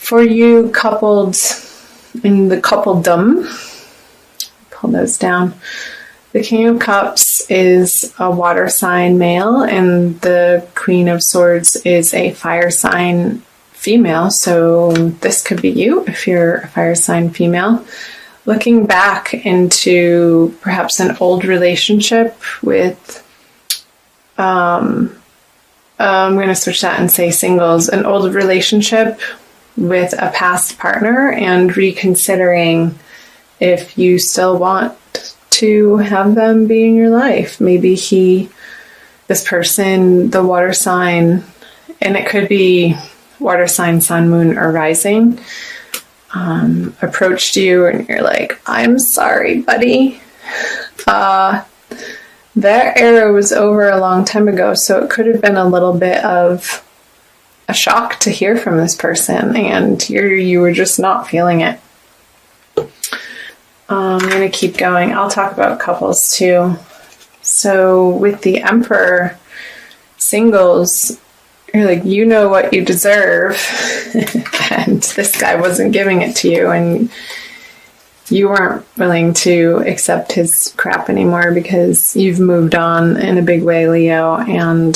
For you coupled in the coupledom, pull those down. The King of Cups is a water sign male, and the Queen of Swords is a fire sign female. So this could be you if you're a fire sign female. Looking back into perhaps an old relationship with, I'm going to switch that and say singles, an old relationship with a past partner, and reconsidering if you still want to have them be in your life. Maybe this person, the water sign, and it could be water sign, sun, moon, or rising, approached you and you're like, I'm sorry, buddy. That era was over a long time ago, so it could have been a little bit of a shock to hear from this person, and you were just not feeling it. I'm going to keep going. I'll talk about couples too. So with the Emperor singles, you're like, you know what you deserve, and this guy wasn't giving it to you, and you weren't willing to accept his crap anymore because you've moved on in a big way, Leo. And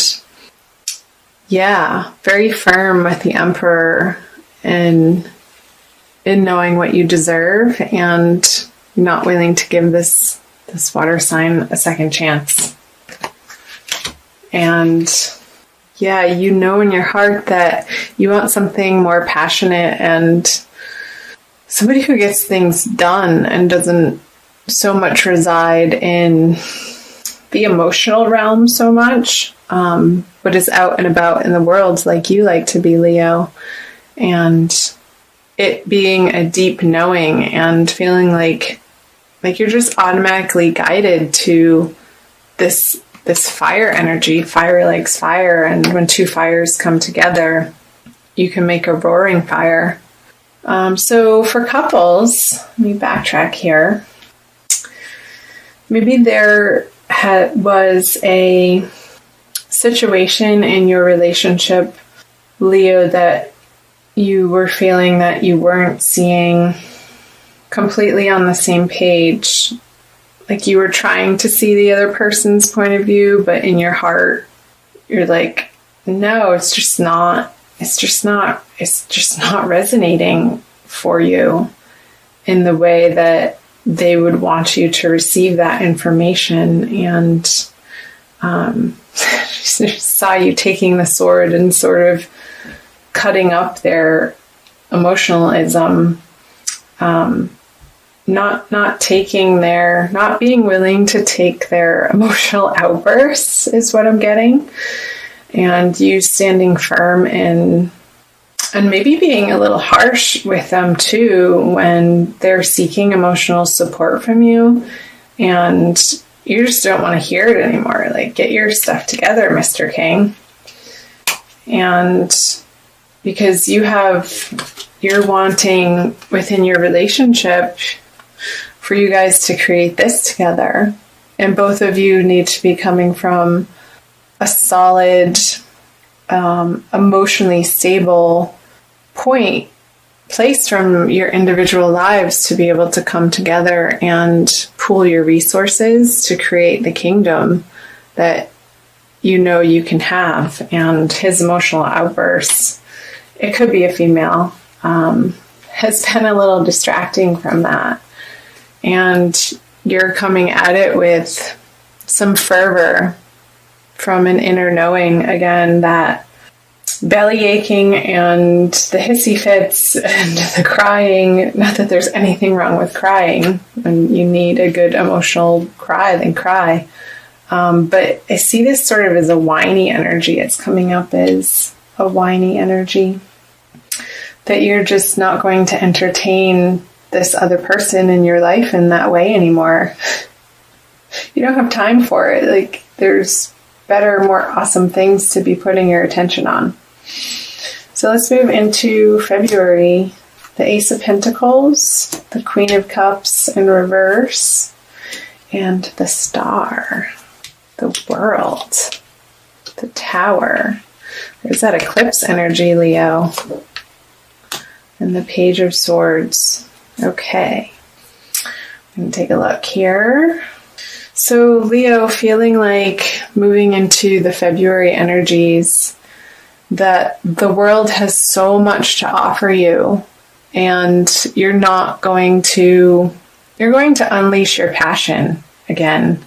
yeah, very firm with the Emperor in knowing what you deserve, and not willing to give this water sign a second chance. And yeah, you know in your heart that you want something more passionate and somebody who gets things done and doesn't so much reside in the emotional realm so much, but is out and about in the world like you like to be, Leo. And it being a deep knowing and feeling like you're just automatically guided to this fire energy. Fire likes fire, and when two fires come together, you can make a roaring fire. So for couples, let me backtrack here. Maybe there was a situation in your relationship, Leo, that you were feeling that you weren't seeing completely on the same page. Like you were trying to see the other person's point of view, but in your heart, you're like, no, it's just not resonating for you in the way that they would want you to receive that information. And saw you taking the sword and sort of cutting up their emotionalism, not being willing to take their emotional outbursts is what I'm getting. And you standing firm and maybe being a little harsh with them too when they're seeking emotional support from you, and you just don't want to hear it anymore. Like, get your stuff together, Mr. King. And because you're wanting within your relationship for you guys to create this together, and both of you need to be coming from a solid, emotionally stable place from your individual lives to be able to come together and pool your resources to create the kingdom that you know you can have. And his emotional outbursts, it could be a female, has been a little distracting from that. And you're coming at it with some fervor from an inner knowing, again, that belly aching and the hissy fits and the crying, not that there's anything wrong with crying. When you need a good emotional cry, then cry. But I see this sort of as a whiny energy. It's coming up as a whiny energy. That you're just not going to entertain this other person in your life in that way anymore. You don't have time for it. Like, there's better, more awesome things to be putting your attention on. So let's move into February. The Ace of Pentacles, the Queen of Cups in reverse, and the Star, the World, the Tower. There's that eclipse energy, Leo. and the Page of Swords. Okay. I'm going to take a look here. So Leo, feeling like moving into the February energies, that the world has so much to offer you, and you're going to unleash your passion again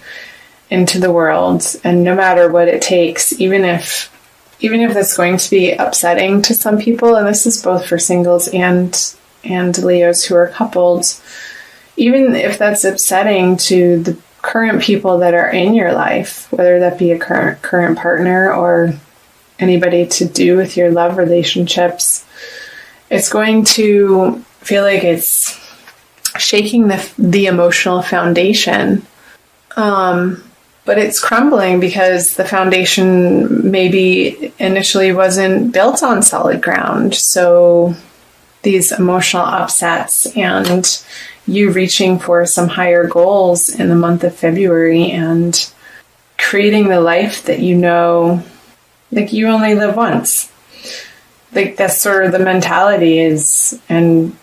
into the world, and no matter what it takes, even if that's going to be upsetting to some people, and this is both for singles and Leos who are coupled, even if that's upsetting to the current people that are in your life, whether that be a current partner or anybody to do with your love relationships, it's going to feel like it's shaking the emotional foundation. But it's crumbling because the foundation maybe initially wasn't built on solid ground. So these emotional upsets and you reaching for some higher goals in the month of February and creating the life that you know, like you only live once. Like that's sort of the mentality is, and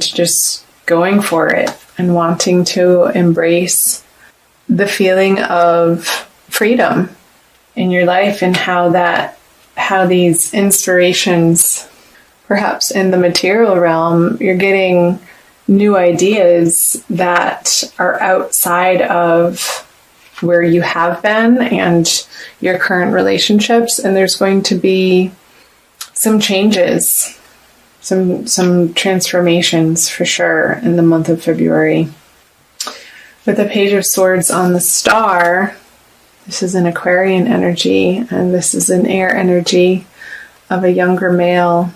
just going for it and wanting to embrace the feeling of freedom in your life, and how these inspirations, perhaps in the material realm, you're getting new ideas that are outside of where you have been and your current relationships, and there's going to be some changes, some transformations for sure in the month of February. With the Page of Swords on the star, this is an Aquarian energy, and this is an air energy of a younger male.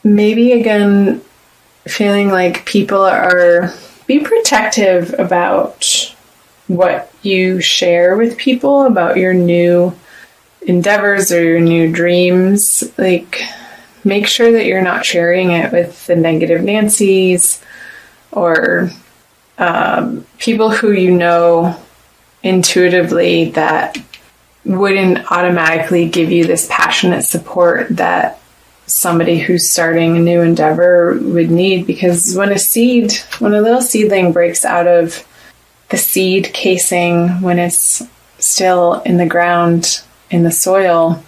Maybe again, feeling like people be protective about what you share with people, about your new endeavors or your new dreams. Like, make sure that you're not sharing it with the negative Nancys or people who you know intuitively that wouldn't automatically give you this passionate support that somebody who's starting a new endeavor would need. Because when a little seedling breaks out of the seed casing, when it's still in the ground, in the soil,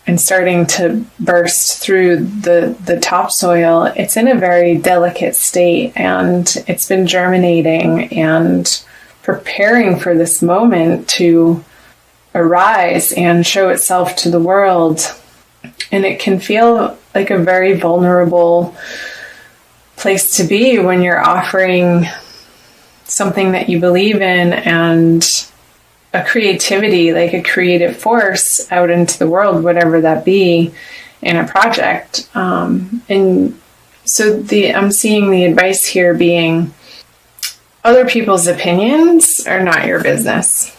and starting to burst through the topsoil, it's in a very delicate state, and it's been germinating and preparing for this moment to arise and show itself to the world. And it can feel like a very vulnerable place to be when you're offering something that you believe in and a creativity, like a creative force out into the world, whatever that be, in a project. And so I'm seeing the advice here being, other people's opinions are not your business.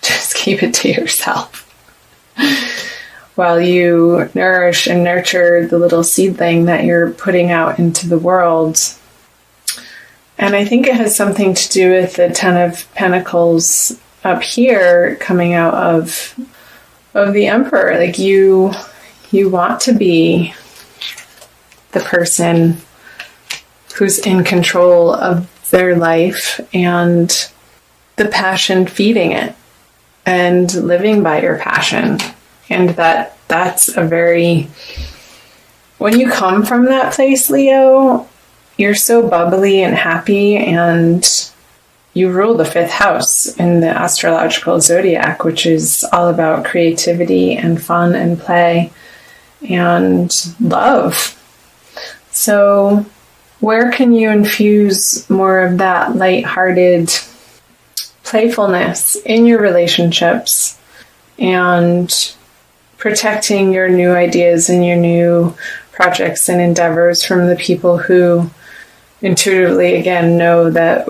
Just keep it to yourself while you nourish and nurture the little seedling that you're putting out into the world. And I think it has something to do with the Ten of Pentacles up here coming out of the Emperor. Like you want to be the person who's in control of their life and the passion feeding it and living by your passion. And that's a very, when you come from that place, Leo, you're so bubbly and happy, and you rule the 5th house in the astrological zodiac, which is all about creativity and fun and play and love. So where can you infuse more of that lighthearted playfulness in your relationships and protecting your new ideas and your new projects and endeavors from the people who intuitively, again, know that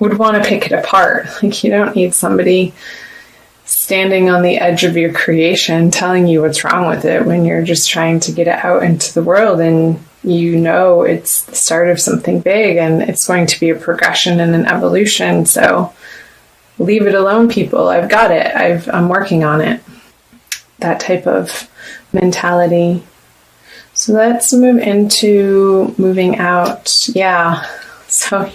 would want to pick it apart? Like, you don't need somebody standing on the edge of your creation telling you what's wrong with it when you're just trying to get it out into the world, and you know it's the start of something big and it's going to be a progression and an evolution. So leave it alone, people. I've got it. I'm working on it. That type of mentality. So let's move into moving out. Yeah. So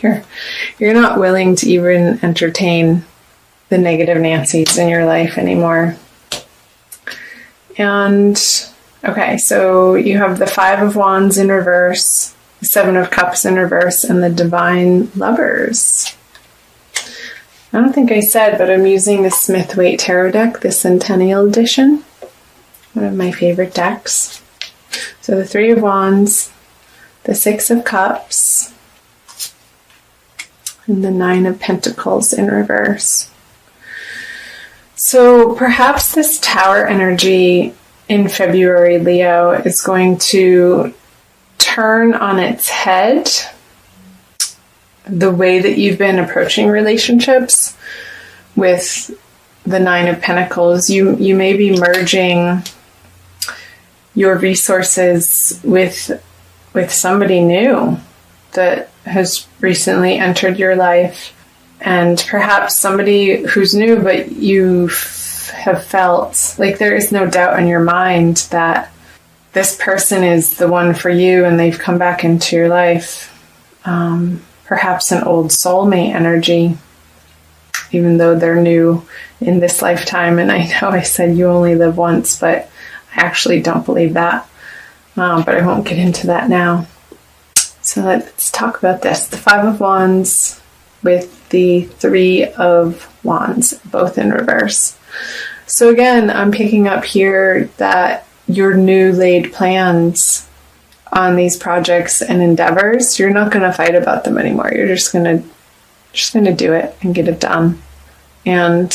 you're not willing to even entertain the negative Nancys in your life anymore. And okay, so you have the 5 of Wands in reverse, the 7 of Cups in reverse, and the Divine Lovers. I don't think I said, but I'm using the Smith-Waite Tarot deck, the Centennial Edition, one of my favorite decks. So the 3 of Wands, the 6 of Cups, and the 9 of Pentacles in reverse. So perhaps this Tower energy in February, Leo, is going to turn on its head the way that you've been approaching relationships with the 9 of Pentacles. You may be merging your resources with somebody new that has recently entered your life, and perhaps somebody who's new, but you have felt like there is no doubt in your mind that this person is the one for you and they've come back into your life. Perhaps an old soulmate energy, even though they're new in this lifetime. And I know I said you only live once, but I actually don't believe that. But I won't get into that now. So let's talk about this. The 5 of Wands with the 3 of Wands, both in reverse. So again, I'm picking up here that your new laid plans on these projects and endeavors, you're not going to fight about them anymore. You're just going to do it and get it done. And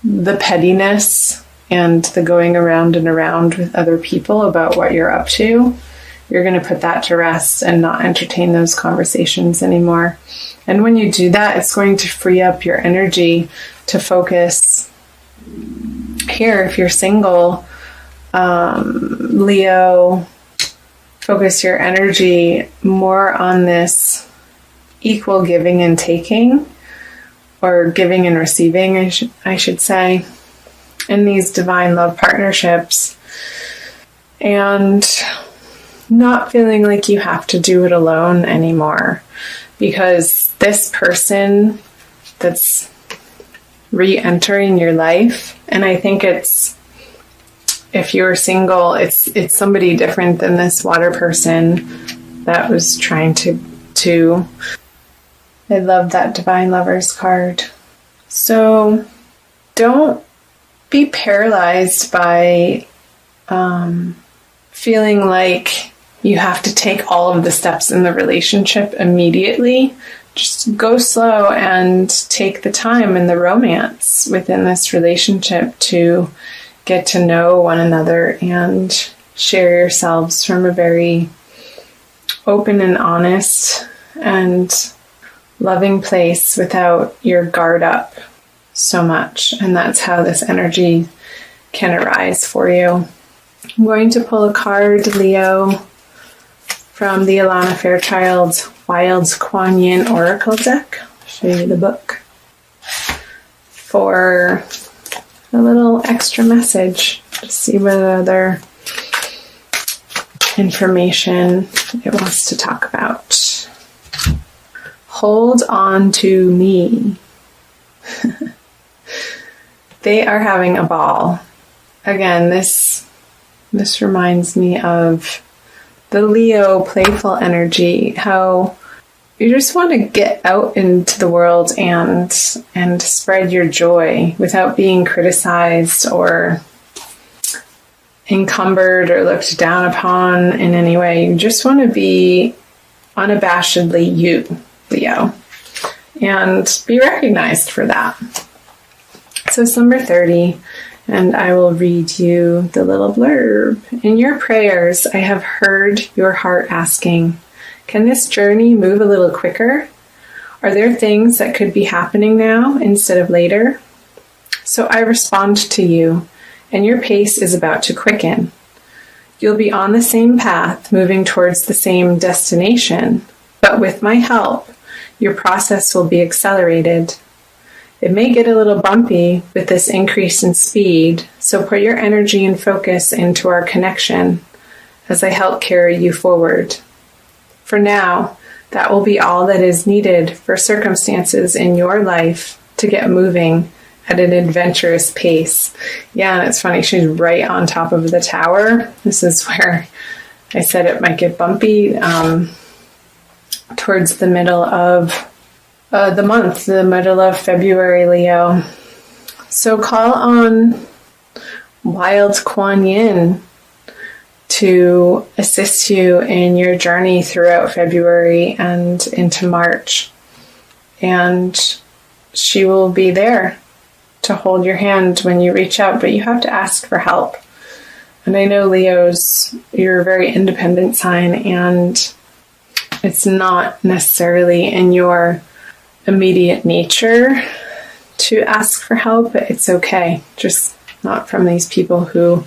the pettiness and the going around and around with other people about what you're up to, you're going to put that to rest and not entertain those conversations anymore. And when you do that, it's going to free up your energy to focus here. If you're single, Leo, focus your energy more on this equal giving and taking, or giving and receiving, I should say, in these divine love partnerships, and not feeling like you have to do it alone anymore, because this person that's re-entering your life, and I think it's, if you're single, it's somebody different than this water person that was trying to I love that Divine Lovers card. So don't be paralyzed by feeling like you have to take all of the steps in the relationship immediately. Just go slow and take the time and the romance within this relationship to get to know one another and share yourselves from a very open and honest and loving place without your guard up so much. And that's how this energy can arise for you. I'm going to pull a card, Leo, from the Alana Fairchild Wild Kuan Yin Oracle deck. I'll show you the book for a little extra message to see what other information it wants to talk about. Hold on to me. They are having a ball. Again, this reminds me of the Leo playful energy, how you just want to get out into the world and spread your joy without being criticized or encumbered or looked down upon in any way. You just want to be unabashedly you, Leo, and be recognized for that. So it's number 30, and I will read you the little blurb. In your prayers, I have heard your heart asking, can this journey move a little quicker? Are there things that could be happening now instead of later? So I respond to you, and your pace is about to quicken. You'll be on the same path, moving towards the same destination, but with my help, your process will be accelerated. It may get a little bumpy with this increase in speed, so put your energy and focus into our connection as I help carry you forward. For now, that will be all that is needed for circumstances in your life to get moving at an adventurous pace. Yeah, and it's funny, she's right on top of the tower. This is where I said it might get bumpy towards the middle of the month, the middle of February, Leo. So call on Wild Kuan Yin to assist you in your journey throughout February and into March. And she will be there to hold your hand when you reach out, but you have to ask for help. And I know, Leos, you're a very independent sign, and it's not necessarily in your immediate nature to ask for help. It's okay, just not from these people who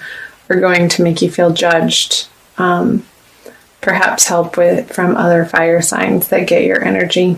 are going to make you feel judged. Perhaps help from other fire signs that get your energy.